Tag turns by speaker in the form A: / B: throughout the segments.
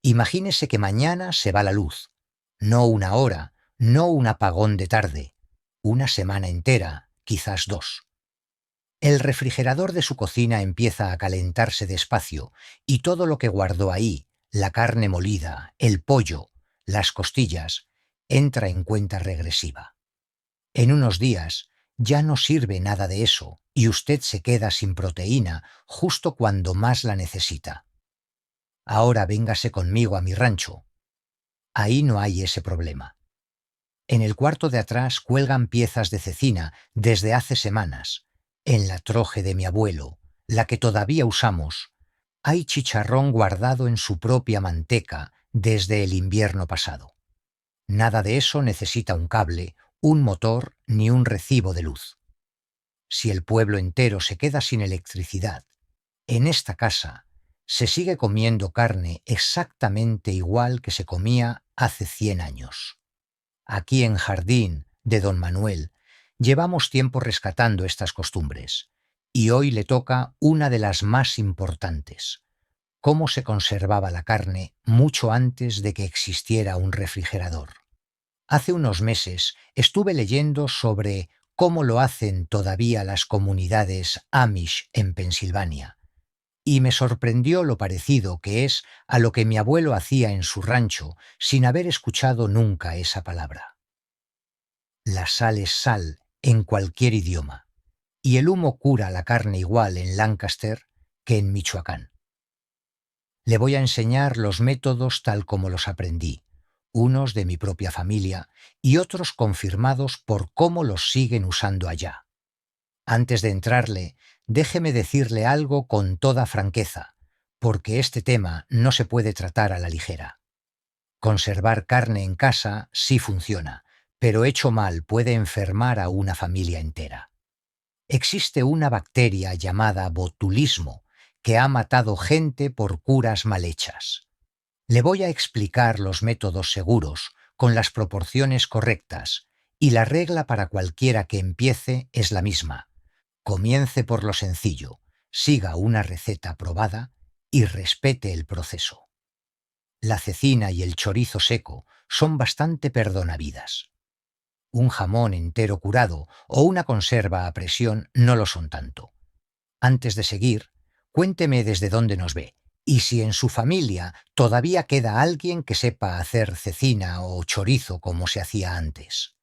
A: Imagínese que mañana se va la luz. No una hora, no un apagón de tarde. Una semana entera, quizás dos. El refrigerador de su cocina empieza a calentarse despacio y todo lo que guardó ahí, la carne molida, el pollo, las costillas, entra en cuenta regresiva. En unos días ya no sirve nada de eso y usted se queda sin proteína justo cuando más la necesita. Ahora véngase conmigo a mi rancho. Ahí no hay ese problema. En el cuarto de atrás cuelgan piezas de cecina desde hace semanas. En la troje de mi abuelo, la que todavía usamos, hay chicharrón guardado en su propia manteca desde el invierno pasado. Nada de eso necesita un cable, un motor ni un recibo de luz. Si el pueblo entero se queda sin electricidad, en esta casa se sigue comiendo carne exactamente igual que se comía hace 100 años. Aquí en Jardín de Don Manuel llevamos tiempo rescatando estas costumbres, y hoy le toca una de las más importantes: cómo se conservaba la carne mucho antes de que existiera un refrigerador. Hace unos meses estuve leyendo sobre cómo lo hacen todavía las comunidades Amish en Pensilvania, y me sorprendió lo parecido que es a lo que mi abuelo hacía en su rancho sin haber escuchado nunca esa palabra. La sal es sal en cualquier idioma, y el humo cura la carne igual en Lancaster que en Michoacán. Le voy a enseñar los métodos tal como los aprendí, unos de mi propia familia y otros confirmados por cómo los siguen usando allá. Antes de entrarle, déjeme decirle algo con toda franqueza, porque este tema no se puede tratar a la ligera. Conservar carne en casa sí funciona, pero hecho mal puede enfermar a una familia entera. Existe una bacteria llamada botulismo que ha matado gente por curas mal hechas. Le voy a explicar los métodos seguros, con las proporciones correctas, y la regla para cualquiera que empiece es la misma. Comience por lo sencillo, siga una receta probada y respete el proceso. La cecina y el chorizo seco son bastante perdonavidas. Un jamón entero curado o una conserva a presión no lo son tanto. Antes de seguir, cuénteme desde dónde nos ve y si en su familia todavía queda alguien que sepa hacer cecina o chorizo como se hacía antes.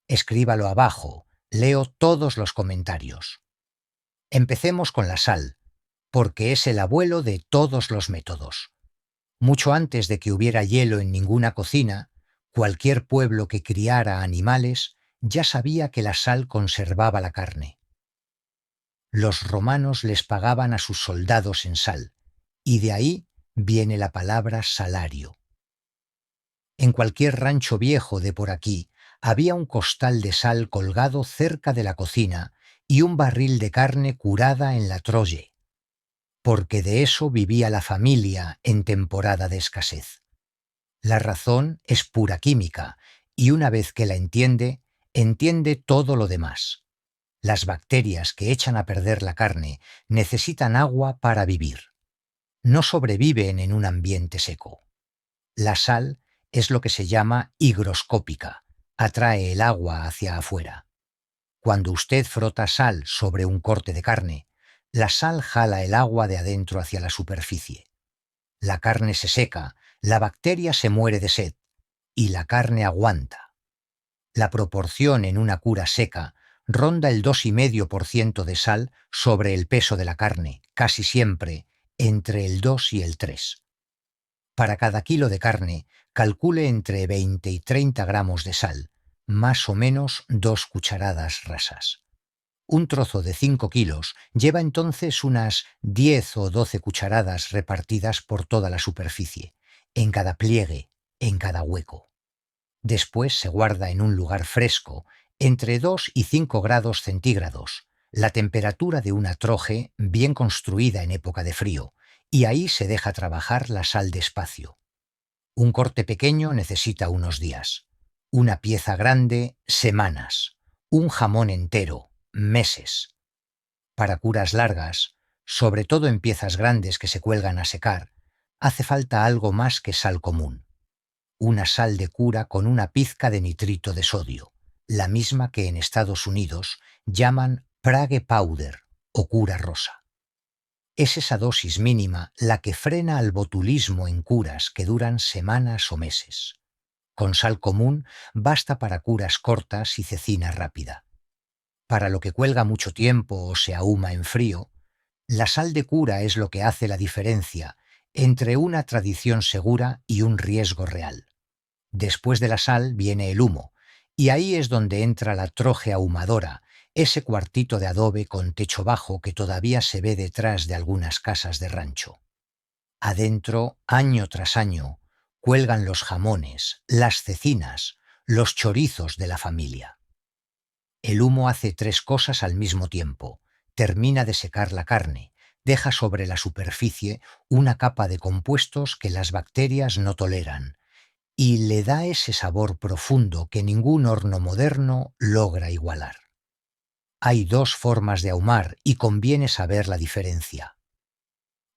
A: Escríbalo abajo, leo todos los comentarios. Empecemos con la sal, porque es el abuelo de todos los métodos. Mucho antes de que hubiera hielo en ninguna cocina, cualquier pueblo que criara animales ya sabía que la sal conservaba la carne. Los romanos les pagaban a sus soldados en sal, y de ahí viene la palabra salario. En cualquier rancho viejo de por aquí había un costal de sal colgado cerca de la cocina y un barril de carne curada en la troye, porque de eso vivía la familia en temporada de escasez. La razón es pura química, y una vez que la entiende, entiende todo lo demás. Las bacterias que echan a perder la carne necesitan agua para vivir. No sobreviven en un ambiente seco. La sal es lo que se llama higroscópica, atrae el agua hacia afuera. Cuando usted frota sal sobre un corte de carne, la sal jala el agua de adentro hacia la superficie. La carne se seca, la bacteria se muere de sed, y la carne aguanta. La proporción en una cura seca ronda el 2,5% de sal sobre el peso de la carne, casi siempre entre el 2 y el 3. Para cada kilo de carne, calcule entre 20 y 30 gramos de sal, más o menos 2 cucharadas rasas. Un trozo de 5 kilos lleva entonces unas 10 o 12 cucharadas repartidas por toda la superficie, en cada pliegue, en cada hueco. Después se guarda en un lugar fresco, entre 2 y 5 grados centígrados, la temperatura de una troje bien construida en época de frío, y ahí se deja trabajar la sal despacio. Un corte pequeño necesita unos días, una pieza grande, semanas, un jamón entero, meses. Para curas largas, sobre todo en piezas grandes que se cuelgan a secar, hace falta algo más que sal común. Una sal de cura con una pizca de nitrito de sodio, la misma que en Estados Unidos llaman Prague Powder o cura rosa. Es esa dosis mínima la que frena al botulismo en curas que duran semanas o meses. Con sal común basta para curas cortas y cecina rápida. Para lo que cuelga mucho tiempo o se ahuma en frío, la sal de cura es lo que hace la diferencia entre una tradición segura y un riesgo real. Después de la sal viene el humo, y ahí es donde entra la troje ahumadora, ese cuartito de adobe con techo bajo que todavía se ve detrás de algunas casas de rancho. Adentro, año tras año, cuelgan los jamones, las cecinas, los chorizos de la familia. El humo hace tres cosas al mismo tiempo. Termina de secar la carne, deja sobre la superficie una capa de compuestos que las bacterias no toleran, y le da ese sabor profundo que ningún horno moderno logra igualar. Hay dos formas de ahumar y conviene saber la diferencia.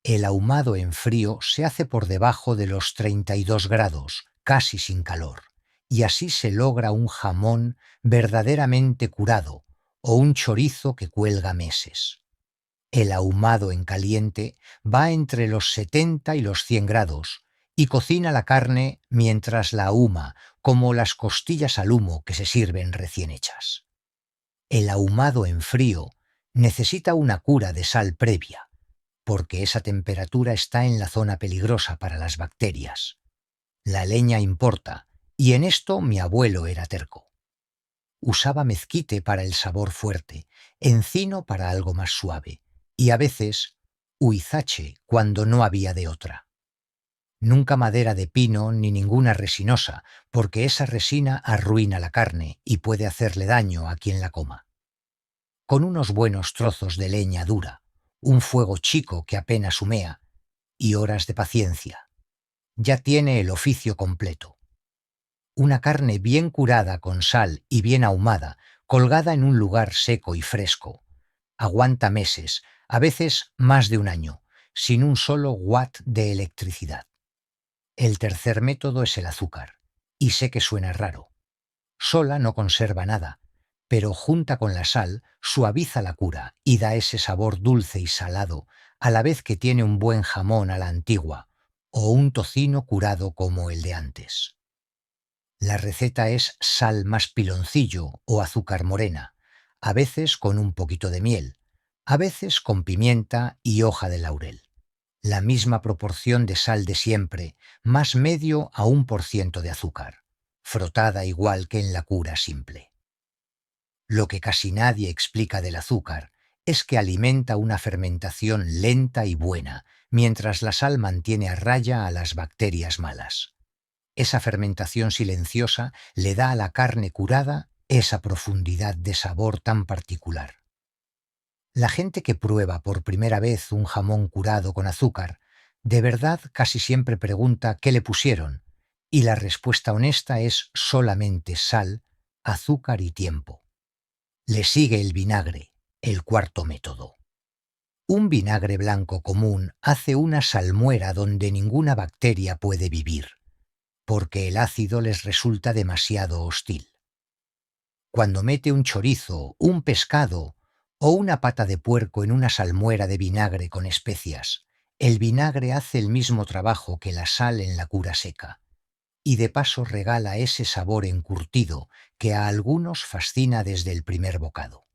A: El ahumado en frío se hace por debajo de los 32 grados, casi sin calor, y así se logra un jamón verdaderamente curado o un chorizo que cuelga meses. El ahumado en caliente va entre los 70 y los 100 grados y cocina la carne mientras la ahuma, como las costillas al humo que se sirven recién hechas. El ahumado en frío necesita una cura de sal previa, porque esa temperatura está en la zona peligrosa para las bacterias. La leña importa, y en esto mi abuelo era terco. Usaba mezquite para el sabor fuerte, encino para algo más suave, y a veces huizache cuando no había de otra. Nunca madera de pino ni ninguna resinosa, porque esa resina arruina la carne y puede hacerle daño a quien la coma. Con unos buenos trozos de leña dura, un fuego chico que apenas humea, y horas de paciencia, ya tiene el oficio completo. Una carne bien curada con sal y bien ahumada, colgada en un lugar seco y fresco, aguanta meses, a veces más de un año, sin un solo watt de electricidad. El tercer método es el azúcar, y sé que suena raro. Sola no conserva nada, pero junta con la sal suaviza la cura y da ese sabor dulce y salado, a la vez que tiene un buen jamón a la antigua, o un tocino curado como el de antes. La receta es sal más piloncillo o azúcar morena, a veces con un poquito de miel, a veces con pimienta y hoja de laurel. La misma proporción de sal de siempre, más medio a 1% de azúcar, frotada igual que en la cura simple. Lo que casi nadie explica del azúcar es que alimenta una fermentación lenta y buena, mientras la sal mantiene a raya a las bacterias malas. Esa fermentación silenciosa le da a la carne curada esa profundidad de sabor tan particular. La gente que prueba por primera vez un jamón curado con azúcar, de verdad casi siempre pregunta qué le pusieron, y la respuesta honesta es solamente sal, azúcar y tiempo. Le sigue el vinagre, el cuarto método. Un vinagre blanco común hace una salmuera donde ninguna bacteria puede vivir, porque el ácido les resulta demasiado hostil. Cuando mete un chorizo, un pescado o una pata de puerco en una salmuera de vinagre con especias, el vinagre hace el mismo trabajo que la sal en la cura seca, y de paso regala ese sabor encurtido que a algunos fascina desde el primer bocado.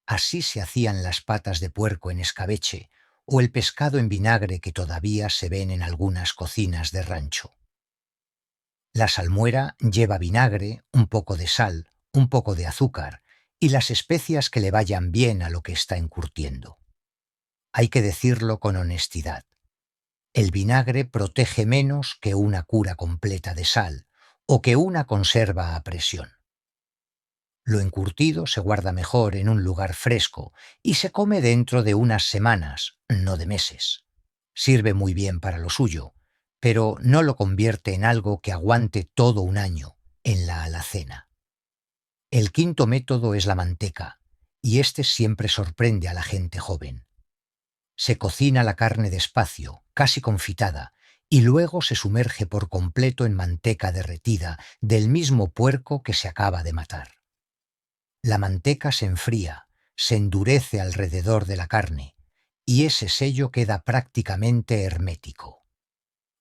A: Así se hacían las patas de puerco en escabeche o el pescado en vinagre que todavía se ven en algunas cocinas de rancho. La salmuera lleva vinagre, un poco de sal, un poco de azúcar y las especias que le vayan bien a lo que está encurtiendo. Hay que decirlo con honestidad. El vinagre protege menos que una cura completa de sal o que una conserva a presión. Lo encurtido se guarda mejor en un lugar fresco y se come dentro de unas semanas, no de meses. Sirve muy bien para lo suyo, pero no lo convierte en algo que aguante todo un año en la alacena. El quinto método es la manteca, y este siempre sorprende a la gente joven. Se cocina la carne despacio, casi confitada, y luego se sumerge por completo en manteca derretida del mismo puerco que se acaba de matar. La manteca se enfría, se endurece alrededor de la carne, y ese sello queda prácticamente hermético.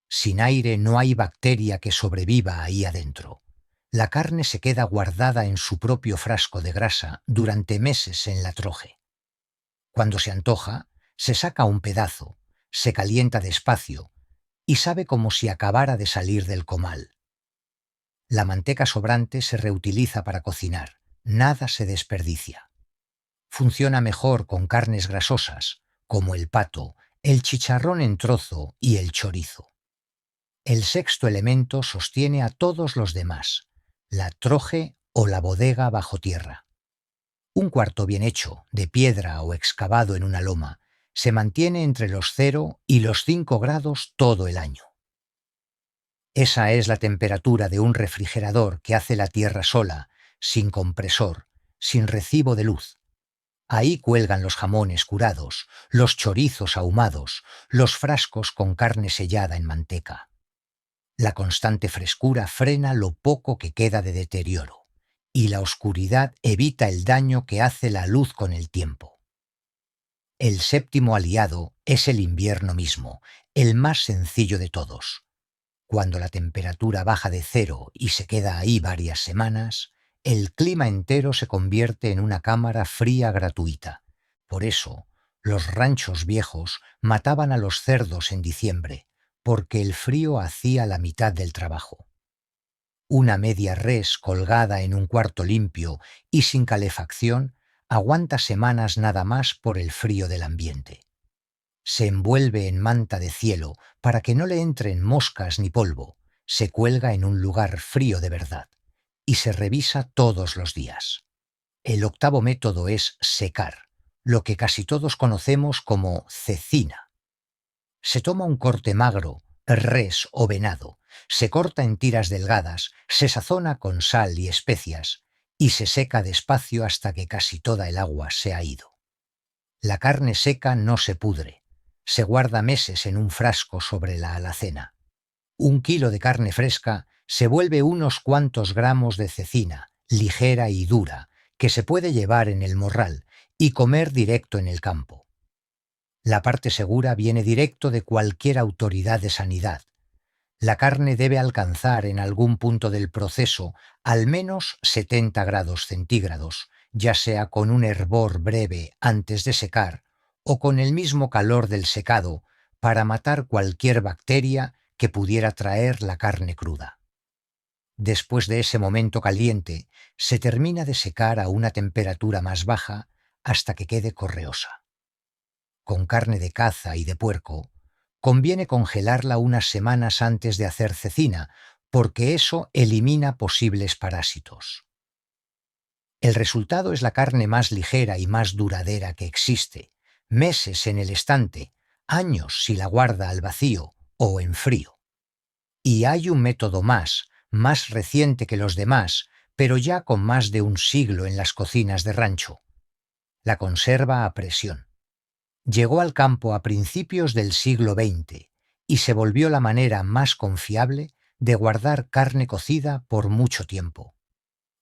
A: Sin aire no hay bacteria que sobreviva ahí adentro. La carne se queda guardada en su propio frasco de grasa durante meses en la troje. Cuando se antoja, se saca un pedazo, se calienta despacio y sabe como si acabara de salir del comal. La manteca sobrante se reutiliza para cocinar, nada se desperdicia. Funciona mejor con carnes grasosas, como el pato, el chicharrón en trozo y el chorizo. El sexto elemento sostiene a todos los demás, la troje o la bodega bajo tierra. Un cuarto bien hecho, de piedra o excavado en una loma, se mantiene entre los 0 y los 5 grados todo el año. Esa es la temperatura de un refrigerador que hace la tierra sola, sin compresor, sin recibo de luz. Ahí cuelgan los jamones curados, los chorizos ahumados, los frascos con carne sellada en manteca. La constante frescura frena lo poco que queda de deterioro, y la oscuridad evita el daño que hace la luz con el tiempo. El séptimo aliado es el invierno mismo, el más sencillo de todos. Cuando la temperatura baja de 0 y se queda ahí varias semanas, el clima entero se convierte en una cámara fría gratuita. Por eso, los ranchos viejos mataban a los cerdos en diciembre, porque el frío hacía la mitad del trabajo. Una media res colgada en un cuarto limpio y sin calefacción aguanta semanas nada más por el frío del ambiente. Se envuelve en manta de cielo para que no le entren moscas ni polvo, se cuelga en un lugar frío de verdad y se revisa todos los días. El octavo método es secar, lo que casi todos conocemos como cecina. Se toma un corte magro, res o venado, se corta en tiras delgadas, se sazona con sal y especias y se seca despacio hasta que casi toda el agua se ha ido. La carne seca no se pudre. Se guarda meses en un frasco sobre la alacena. 1 kilo de carne fresca se vuelve unos cuantos gramos de cecina, ligera y dura, que se puede llevar en el morral y comer directo en el campo. La parte segura viene directo de cualquier autoridad de sanidad. La carne debe alcanzar en algún punto del proceso al menos 70 grados centígrados, ya sea con un hervor breve antes de secar o con el mismo calor del secado para matar cualquier bacteria que pudiera traer la carne cruda. Después de ese momento caliente, se termina de secar a una temperatura más baja hasta que quede correosa. Con carne de caza y de puerco, conviene congelarla unas semanas antes de hacer cecina, porque eso elimina posibles parásitos. El resultado es la carne más ligera y más duradera que existe, meses en el estante, años si la guarda al vacío o en frío. Y hay un método más reciente que los demás, pero ya con más de un siglo en las cocinas de rancho: la conserva a presión. Llegó al campo a principios del siglo XX y se volvió la manera más confiable de guardar carne cocida por mucho tiempo.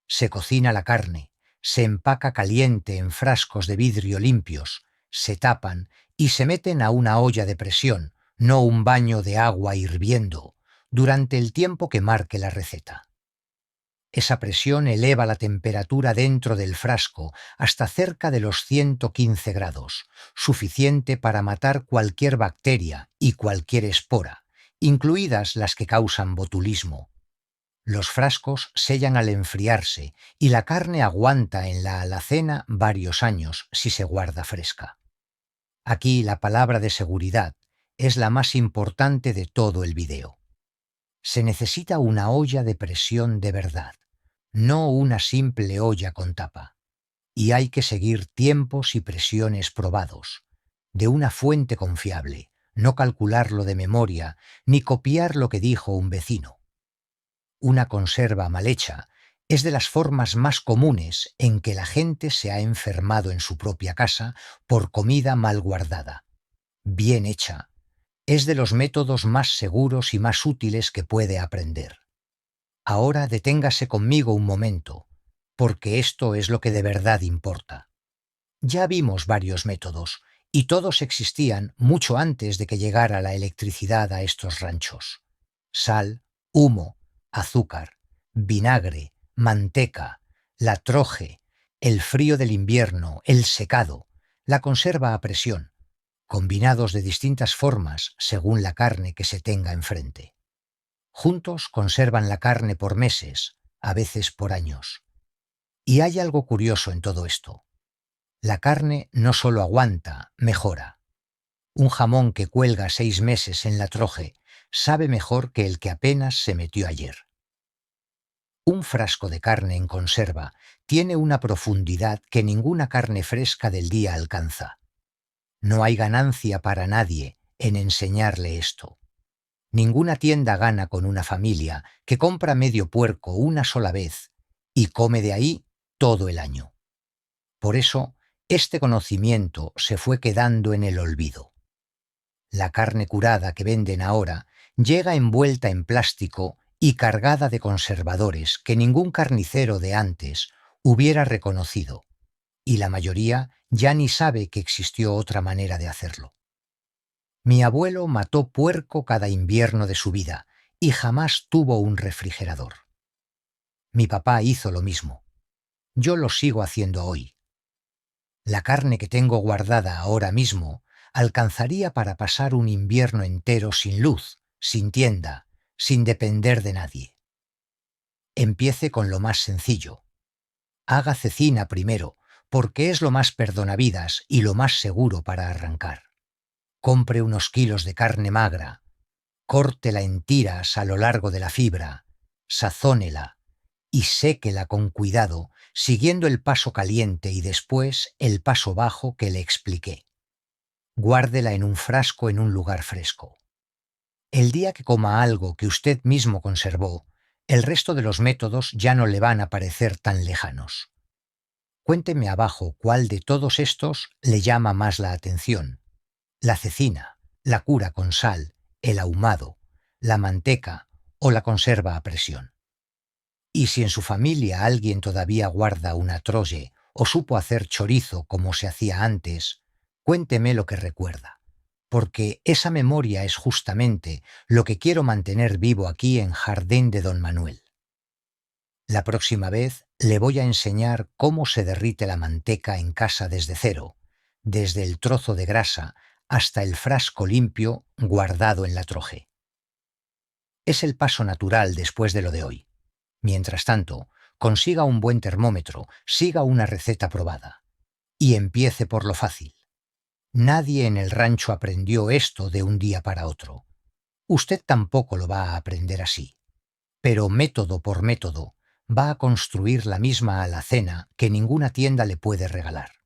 A: Se cocina la carne, se empaca caliente en frascos de vidrio limpios, se tapan y se meten a una olla de presión, no un baño de agua hirviendo, durante el tiempo que marque la receta. Esa presión eleva la temperatura dentro del frasco hasta cerca de los 115 grados, suficiente para matar cualquier bacteria y cualquier espora, incluidas las que causan botulismo. Los frascos sellan al enfriarse y la carne aguanta en la alacena varios años si se guarda fresca. Aquí la palabra de seguridad es la más importante de todo el video. Se necesita una olla de presión de verdad, no una simple olla con tapa. Y hay que seguir tiempos y presiones probados, de una fuente confiable, no calcularlo de memoria ni copiar lo que dijo un vecino. Una conserva mal hecha es de las formas más comunes en que la gente se ha enfermado en su propia casa por comida mal guardada. bien hecha, es de los métodos más seguros y más útiles que puede aprender. Ahora deténgase conmigo un momento, porque esto es lo que de verdad importa. Ya vimos varios métodos, y todos existían mucho antes de que llegara la electricidad a estos ranchos. Sal, humo, azúcar, vinagre, manteca, la troje, el frío del invierno, el secado, la conserva a presión, combinados de distintas formas según la carne que se tenga enfrente. Juntos conservan la carne por meses, a veces por años. Y hay algo curioso en todo esto. La carne no solo aguanta, mejora. Un jamón que cuelga 6 meses en la troje sabe mejor que el que apenas se metió ayer. Un frasco de carne en conserva tiene una profundidad que ninguna carne fresca del día alcanza. No hay ganancia para nadie en enseñarle esto. Ninguna tienda gana con una familia que compra medio puerco una sola vez y come de ahí todo el año. Por eso, este conocimiento se fue quedando en el olvido. La carne curada que venden ahora llega envuelta en plástico y cargada de conservadores que ningún carnicero de antes hubiera reconocido, y la mayoría ya ni sabe que existió otra manera de hacerlo. Mi abuelo mató puerco cada invierno de su vida y jamás tuvo un refrigerador. Mi papá hizo lo mismo. Yo lo sigo haciendo hoy. La carne que tengo guardada ahora mismo alcanzaría para pasar un invierno entero sin luz, sin tienda, sin depender de nadie. Empiece con lo más sencillo. Haga cecina primero, porque es lo más perdonavidas y lo más seguro para arrancar. Compre unos kilos de carne magra, córtela en tiras a lo largo de la fibra, sazónela y séquela con cuidado, siguiendo el paso caliente y después el paso bajo que le expliqué. Guárdela en un frasco en un lugar fresco. El día que coma algo que usted mismo conservó, el resto de los métodos ya no le van a parecer tan lejanos. Cuénteme abajo cuál de todos estos le llama más la atención. La cecina, la cura con sal, el ahumado, la manteca o la conserva a presión. Y si en su familia alguien todavía guarda una troje o supo hacer chorizo como se hacía antes, cuénteme lo que recuerda, porque esa memoria es justamente lo que quiero mantener vivo aquí en Jardín de Don Manuel. La próxima vez le voy a enseñar cómo se derrite la manteca en casa desde cero, desde el trozo de grasa hasta el frasco limpio guardado en la troje. Es el paso natural después de lo de hoy. Mientras tanto, consiga un buen termómetro, siga una receta probada. Y empiece por lo fácil. Nadie en el rancho aprendió esto de un día para otro. Usted tampoco lo va a aprender así. Pero método por método, va a construir la misma alacena que ninguna tienda le puede regalar.